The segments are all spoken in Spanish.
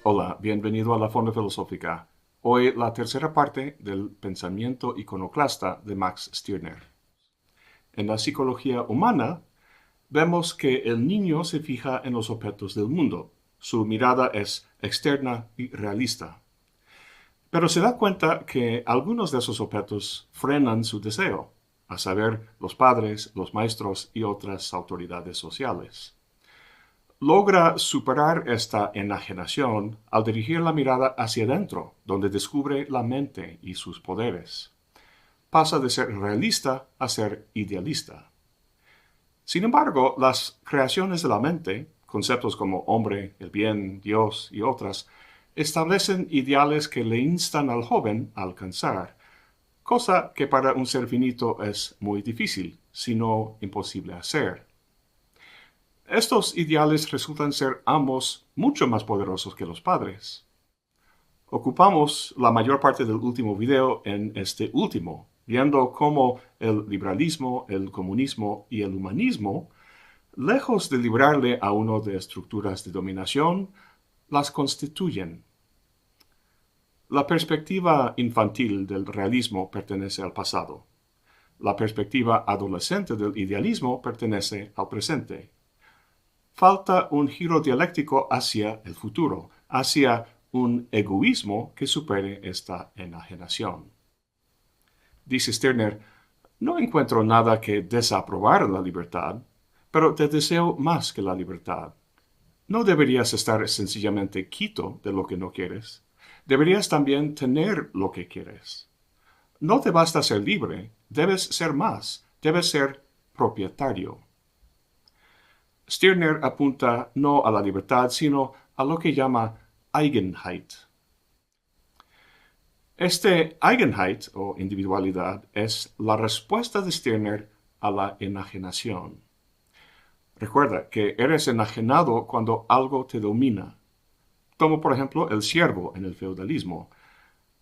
Hola, bienvenido a la Fonda Filosófica. Hoy la tercera parte del pensamiento iconoclasta de Max Stirner. En la psicología humana, vemos que el niño se fija en los objetos del mundo. Su mirada es externa y realista. Pero se da cuenta que algunos de esos objetos frenan su deseo, a saber, los padres, los maestros y otras autoridades sociales. Logra superar esta enajenación al dirigir la mirada hacia adentro, donde descubre la mente y sus poderes. Pasa de ser realista a ser idealista. Sin embargo, las creaciones de la mente, conceptos como hombre, el bien, Dios y otras, establecen ideales que le instan al joven a alcanzar, cosa que para un ser finito es muy difícil, si no imposible hacer. Estos ideales resultan ser ambos mucho más poderosos que los padres. Ocupamos la mayor parte del último video en este último, viendo cómo el liberalismo, el comunismo y el humanismo, lejos de librarle a uno de estructuras de dominación, las constituyen. La perspectiva infantil del realismo pertenece al pasado. La perspectiva adolescente del idealismo pertenece al presente. Falta un giro dialéctico hacia el futuro, hacia un egoísmo que supere esta enajenación. Dice Stirner, no encuentro nada que desaprobar en la libertad, pero te deseo más que la libertad. No deberías estar sencillamente quito de lo que no quieres. Deberías también tener lo que quieres. No te basta ser libre, debes ser más, debes ser propietario. Stirner apunta no a la libertad, sino a lo que llama Eigenheit. Este Eigenheit, o individualidad, es la respuesta de Stirner a la enajenación. Recuerda que eres enajenado cuando algo te domina, como por ejemplo el siervo en el feudalismo.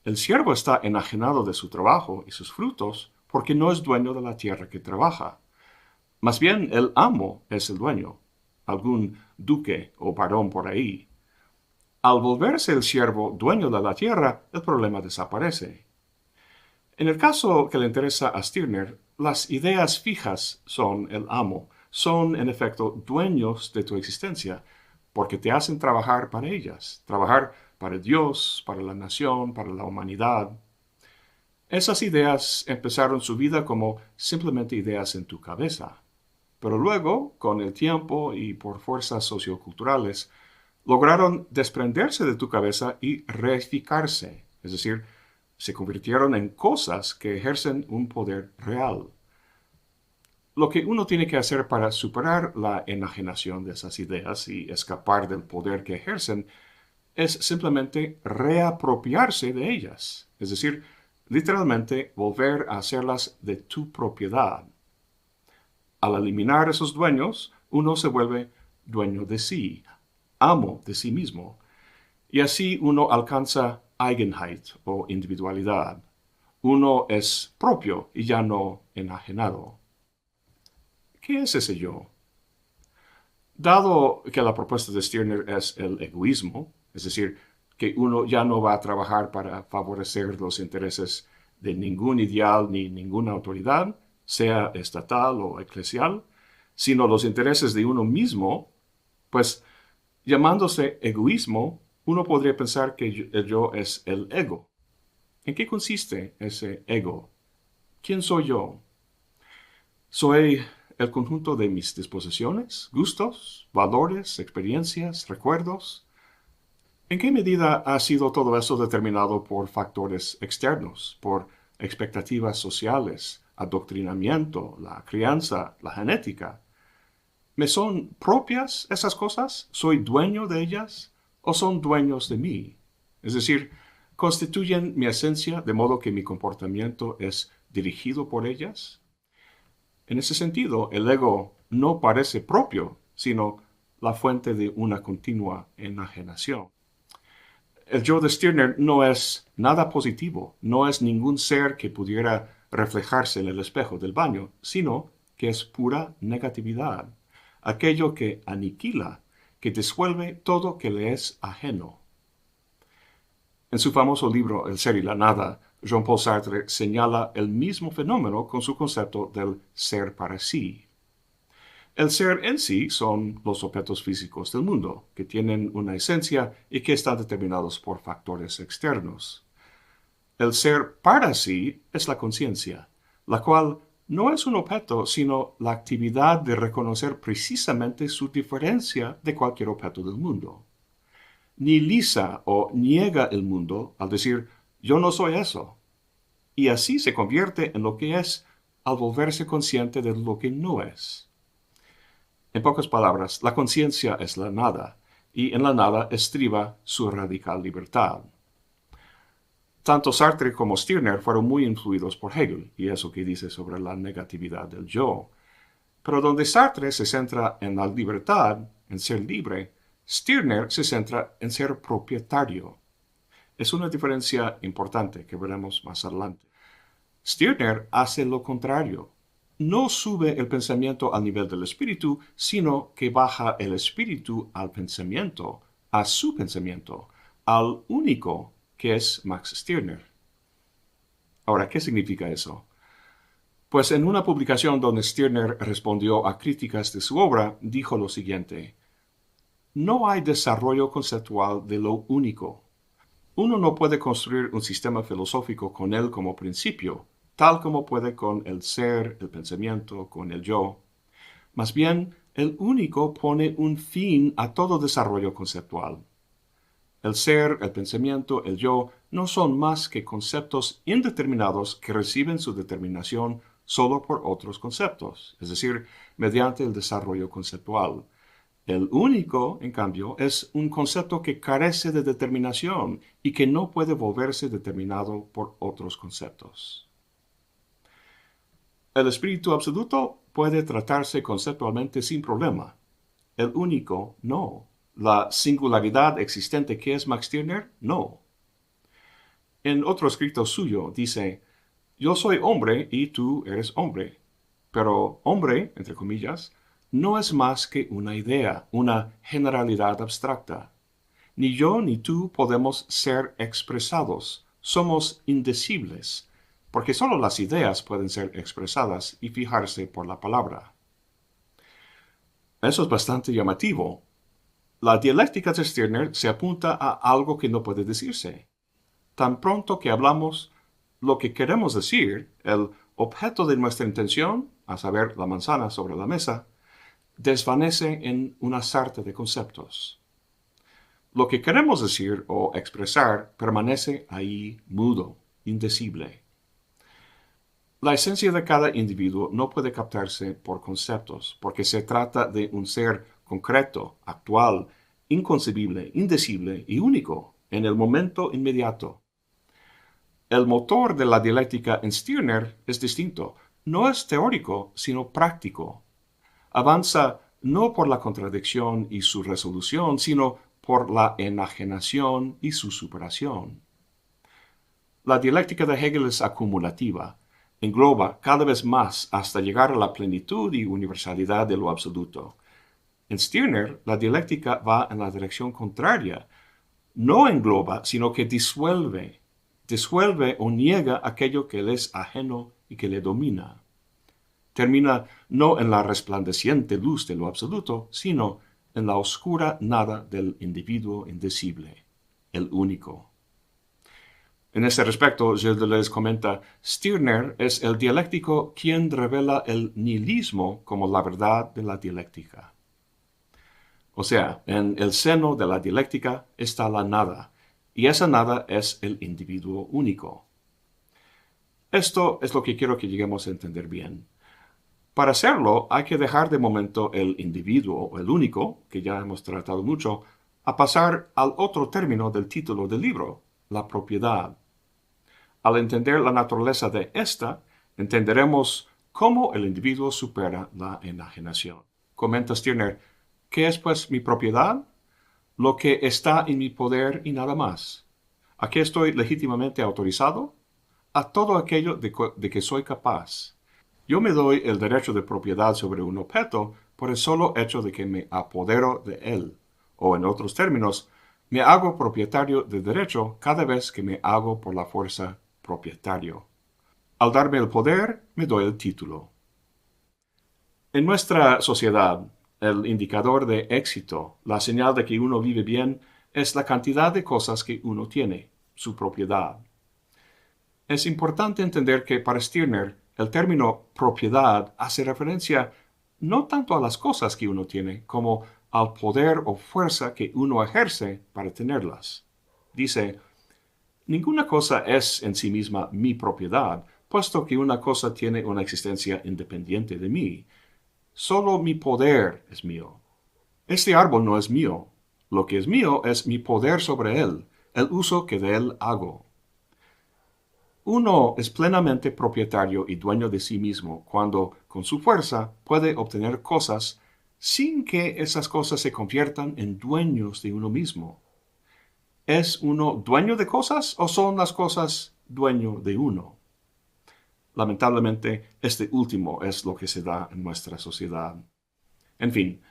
El siervo está enajenado de su trabajo y sus frutos porque no es dueño de la tierra que trabaja. Más bien el amo es el dueño, algún duque o barón por ahí. Al volverse el siervo dueño de la tierra, el problema desaparece. En el caso que le interesa a Stirner, las ideas fijas son el amo, son en efecto dueños de tu existencia, porque te hacen trabajar para ellas, trabajar para Dios, para la nación, para la humanidad. Esas ideas empezaron su vida como simplemente ideas en tu cabeza, pero luego, con el tiempo y por fuerzas socioculturales, lograron desprenderse de tu cabeza y reificarse, es decir, se convirtieron en cosas que ejercen un poder real. Lo que uno tiene que hacer para superar la enajenación de esas ideas y escapar del poder que ejercen es simplemente reapropiarse de ellas, es decir, literalmente volver a hacerlas de tu propiedad. Al eliminar esos dueños, uno se vuelve dueño de sí, amo de sí mismo, y así uno alcanza Eigenheit o individualidad. Uno es propio y ya no enajenado. ¿Qué es ese yo? Dado que la propuesta de Stirner es el egoísmo, es decir, que uno ya no va a trabajar para favorecer los intereses de ningún ideal ni ninguna autoridad, sea estatal o eclesial, sino los intereses de uno mismo, pues llamándose egoísmo, uno podría pensar que el yo es el ego. ¿En qué consiste ese ego? ¿Quién soy yo? ¿Soy el conjunto de mis disposiciones, gustos, valores, experiencias, recuerdos? ¿En qué medida ha sido todo eso determinado por factores externos, por expectativas sociales, adoctrinamiento, la crianza, la genética? ¿Me son propias esas cosas? ¿Soy dueño de ellas? ¿O son dueños de mí? Es decir, ¿constituyen mi esencia de modo que mi comportamiento es dirigido por ellas? En ese sentido, el ego no parece propio, sino la fuente de una continua enajenación. El yo de Stirner no es nada positivo, no es ningún ser que pudiera reflejarse en el espejo del baño, sino que es pura negatividad, aquello que aniquila, que disuelve todo que le es ajeno. En su famoso libro El ser y la nada, Jean-Paul Sartre señala el mismo fenómeno con su concepto del ser para sí. El ser en sí son los objetos físicos del mundo, que tienen una esencia y que están determinados por factores externos. El ser para sí es la conciencia, la cual no es un objeto, sino la actividad de reconocer precisamente su diferencia de cualquier objeto del mundo. Nihiliza o niega el mundo al decir, yo no soy eso, y así se convierte en lo que es al volverse consciente de lo que no es. En pocas palabras, la conciencia es la nada, y en la nada estriba su radical libertad. Tanto Sartre como Stirner fueron muy influidos por Hegel, y eso que dice sobre la negatividad del yo. Pero donde Sartre se centra en la libertad, en ser libre, Stirner se centra en ser propietario. Es una diferencia importante que veremos más adelante. Stirner hace lo contrario. No sube el pensamiento al nivel del espíritu, sino que baja el espíritu al pensamiento, a su pensamiento, al único que es Max Stirner. Ahora, ¿qué significa eso? Pues en una publicación donde Stirner respondió a críticas de su obra, dijo lo siguiente: no hay desarrollo conceptual de lo único. Uno no puede construir un sistema filosófico con él como principio, tal como puede con el ser, el pensamiento, con el yo. Más bien, el único pone un fin a todo desarrollo conceptual. El ser, el pensamiento, el yo no son más que conceptos indeterminados que reciben su determinación solo por otros conceptos, es decir, mediante el desarrollo conceptual. El único, en cambio, es un concepto que carece de determinación y que no puede volverse determinado por otros conceptos. El espíritu absoluto puede tratarse conceptualmente sin problema. El único, no. La singularidad existente que es Max Stirner, no. En otro escrito suyo dice: yo soy hombre y tú eres hombre. Pero hombre, entre comillas, no es más que una idea, una generalidad abstracta. Ni yo ni tú podemos ser expresados. Somos indecibles, porque solo las ideas pueden ser expresadas y fijarse por la palabra. Eso es bastante llamativo. La dialéctica de Stirner se apunta a algo que no puede decirse. Tan pronto que hablamos lo que queremos decir, el objeto de nuestra intención, a saber, la manzana sobre la mesa, desvanece en una sarta de conceptos. Lo que queremos decir o expresar permanece ahí mudo, indecible. La esencia de cada individuo no puede captarse por conceptos, porque se trata de un ser concreto, actual, inconcebible, indecible y único en el momento inmediato. El motor de la dialéctica en Stirner es distinto. No es teórico, sino práctico. Avanza no por la contradicción y su resolución, sino por la enajenación y su superación. La dialéctica de Hegel es acumulativa. Engloba cada vez más hasta llegar a la plenitud y universalidad de lo absoluto. En Stirner, la dialéctica va en la dirección contraria. No engloba, sino que disuelve o niega aquello que le es ajeno y que le domina. Termina no en la resplandeciente luz de lo absoluto, sino en la oscura nada del individuo indecible, el único. En este respecto, Gilles Deleuze comenta: Stirner es el dialéctico quien revela el nihilismo como la verdad de la dialéctica. O sea, en el seno de la dialéctica está la nada, y esa nada es el individuo único. Esto es lo que quiero que lleguemos a entender bien. Para hacerlo, hay que dejar de momento el individuo o el único, que ya hemos tratado mucho, a pasar al otro término del título del libro, la propiedad. Al entender la naturaleza de esta, entenderemos cómo el individuo supera la enajenación. Comenta Stirner: ¿qué es pues mi propiedad? Lo que está en mi poder y nada más. ¿A qué estoy legítimamente autorizado? A todo aquello de que soy capaz. Yo me doy el derecho de propiedad sobre un objeto por el solo hecho de que me apodero de él, o en otros términos, Me hago propietario de derecho cada vez que me hago por la fuerza propietario. Al darme el poder, me doy el título. En nuestra sociedad, el indicador de éxito, la señal de que uno vive bien, es la cantidad de cosas que uno tiene, su propiedad. Es importante entender que para Stirner, el término propiedad hace referencia no tanto a las cosas que uno tiene, como al poder o fuerza que uno ejerce para tenerlas. Dice, ninguna cosa es en sí misma mi propiedad, puesto que una cosa tiene una existencia independiente de mí. Solo mi poder es mío. Este árbol no es mío. Lo que es mío es mi poder sobre él, el uso que de él hago. Uno es plenamente propietario y dueño de sí mismo cuando, con su fuerza, puede obtener cosas sin que esas cosas se conviertan en dueños de uno mismo. ¿Es uno dueño de cosas o son las cosas dueño de uno? Lamentablemente, este último es lo que se da en nuestra sociedad. En fin,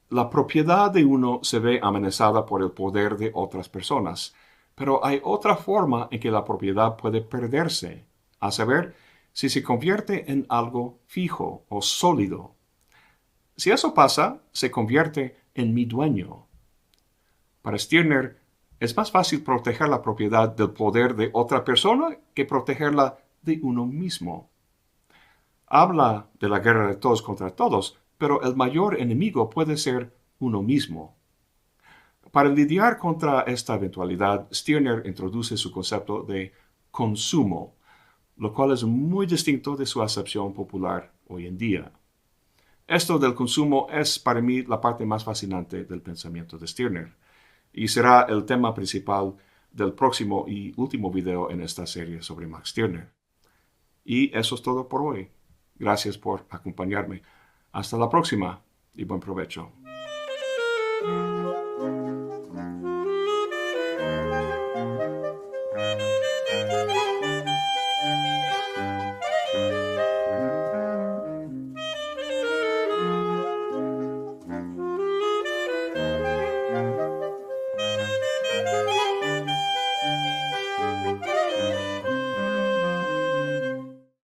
la propiedad de uno se ve amenazada por el poder de otras personas, pero hay otra forma en que la propiedad puede perderse, a saber, si se convierte en algo fijo o sólido. Si eso pasa, se convierte en mi dueño. Para Stirner, es más fácil proteger la propiedad del poder de otra persona que protegerla de uno mismo. Habla de la guerra de todos contra todos, pero el mayor enemigo puede ser uno mismo. Para lidiar contra esta eventualidad, Stirner introduce su concepto de consumo, lo cual es muy distinto de su acepción popular hoy en día. Esto del consumo es para mí la parte más fascinante del pensamiento de Stirner, y será el tema principal del próximo y último video en esta serie sobre Max Stirner. Y eso es todo por hoy. Gracias por acompañarme. Hasta la próxima y buen provecho.